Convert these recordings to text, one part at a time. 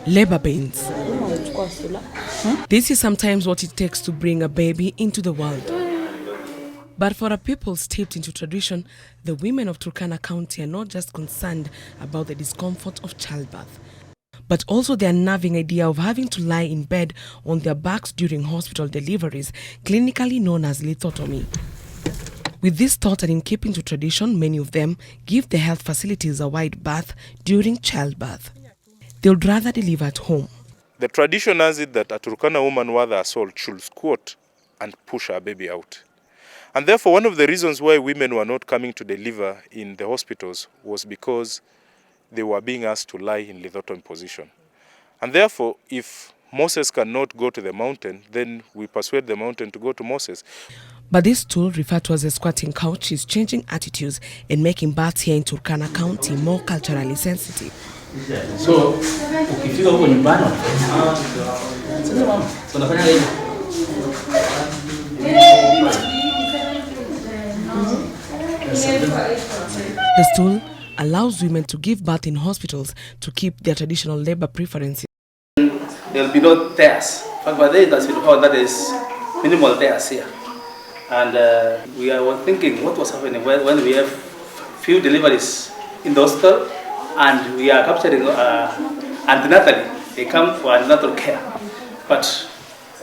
Labor pains. This is sometimes what it takes to bring a baby into the world. But for a people steeped into tradition, the women of Turkana County are not just concerned about the discomfort of childbirth, but also the unnerving idea of having to lie in bed on their backs during hospital deliveries, clinically known as lithotomy. With this thought and in keeping to tradition, many of them give the health facilities a wide berth during childbirth. They would rather deliver at home. The tradition has it that a Turkana woman worth her salt should squat and push her baby out. And therefore, one of the reasons why women were not coming to deliver in the hospitals was because they were being asked to lie in lithotomy position. And therefore, if Moses cannot go to the mountain, then we persuade the mountain to go to Moses. But this tool, referred to as a squatting couch, is changing attitudes and making births here in Turkana County more culturally sensitive. So, ukifika huko nyumbani, sasa mama, tunafanya hivi. The stool allows women to give birth in hospitals to keep their traditional labor preferences. There will be no tears. But by then, that's been found that there is minimal tears here. And we were thinking what was happening when we have few deliveries in the hospital and we are capturing antenatally. They come for antenatal care, but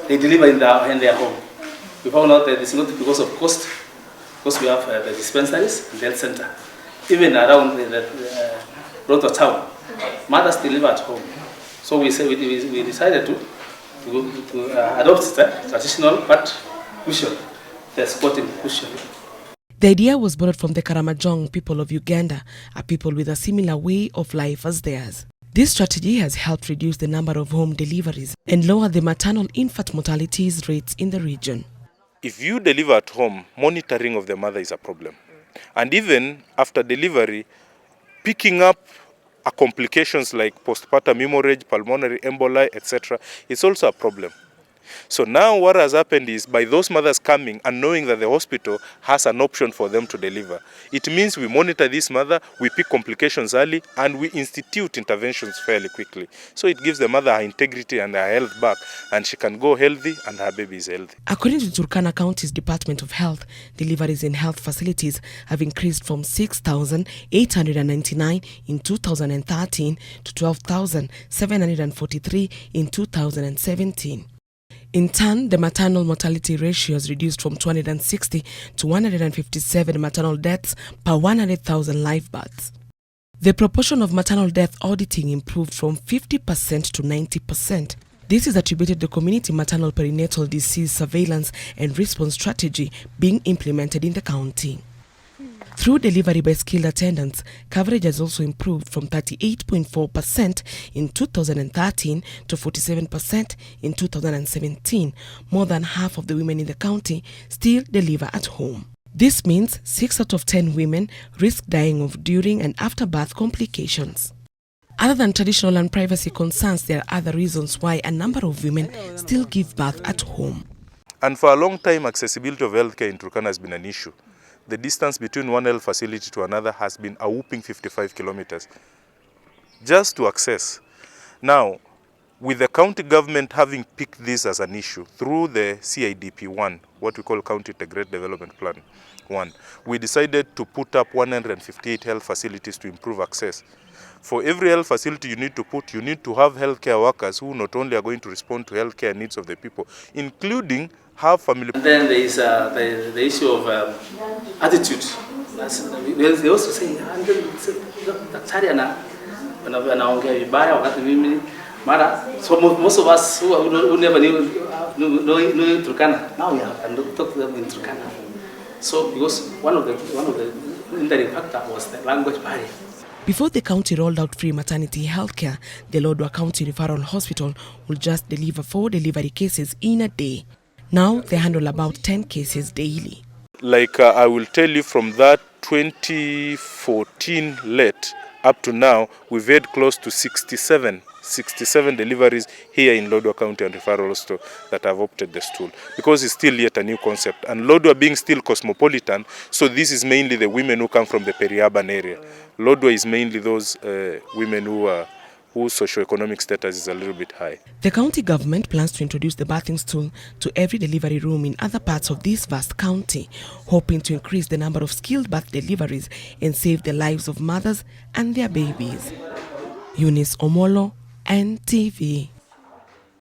they deliver in their home. We found out that it's not because of cost, because we have the dispensaries and the health center. Even around the Roto town, mothers deliver at home. So we decided to adopt the traditional but cushion, the squatting cushion. The idea was borrowed from the Karamojong people of Uganda, a people with a similar way of life as theirs. This strategy has helped reduce the number of home deliveries and lower the maternal infant mortality rates in the region. If you deliver at home, monitoring of the mother is a problem. And even after delivery, picking up complications like postpartum hemorrhage, pulmonary emboli, etc. is also a problem. So now what has happened is, by those mothers coming and knowing that the hospital has an option for them to deliver, it means we monitor this mother, we pick complications early, and we institute interventions fairly quickly. So it gives the mother her integrity and her health back, and she can go healthy and her baby is healthy. According to Turkana County's Department of Health, deliveries in health facilities have increased from 6,899 in 2013 to 12,743 in 2017. In turn, the maternal mortality ratio has reduced from 260 to 157 maternal deaths per 100,000 live births. The proportion of maternal death auditing improved from 50% to 90%. This is attributed to the community maternal perinatal disease surveillance and response strategy being implemented in the county. Through delivery by skilled attendants, coverage has also improved from 38.4% in 2013 to 47% in 2017. More than half of the women in the county still deliver at home. This means 6 out of 10 women risk dying of during and after birth complications. Other than traditional and privacy concerns, there are other reasons why a number of women still give birth at home. And for a long time, accessibility of healthcare in Turkana has been an issue. The distance between one health facility to another has been a whopping 55 kilometers just to access. Now, with the county government having picked this as an issue through the CIDP 1, what we call County Integrated Development Plan 1, we decided to put up 158 health facilities to improve access. For every health facility you need to have healthcare workers who not only are going to respond to healthcare needs of the people, including have family. And then there is the issue of attitude. They also say, so most of us who never knew Turkana, now we can talk to them in Turkana. So because one of the hindering factor was the language barrier. Before the county rolled out free maternity health care, the Lodwar County Referral Hospital will just deliver 4 delivery cases in a day. Now they handle about 10 cases daily. Like I will tell you, from that 2014 late up to now, we've had close to 67 deliveries here in Lodwar County and Referral Hospital that have opted this tool, because it's still yet a new concept. And Lodwar being still cosmopolitan, so this is mainly the women who come from the peri-urban area. Lodwar is mainly those women who are whose socioeconomic status is a little bit high. The county government plans to introduce the birthing stool to every delivery room in other parts of this vast county, hoping to increase the number of skilled birth deliveries and save the lives of mothers and their babies. Eunice Omolo, NTV.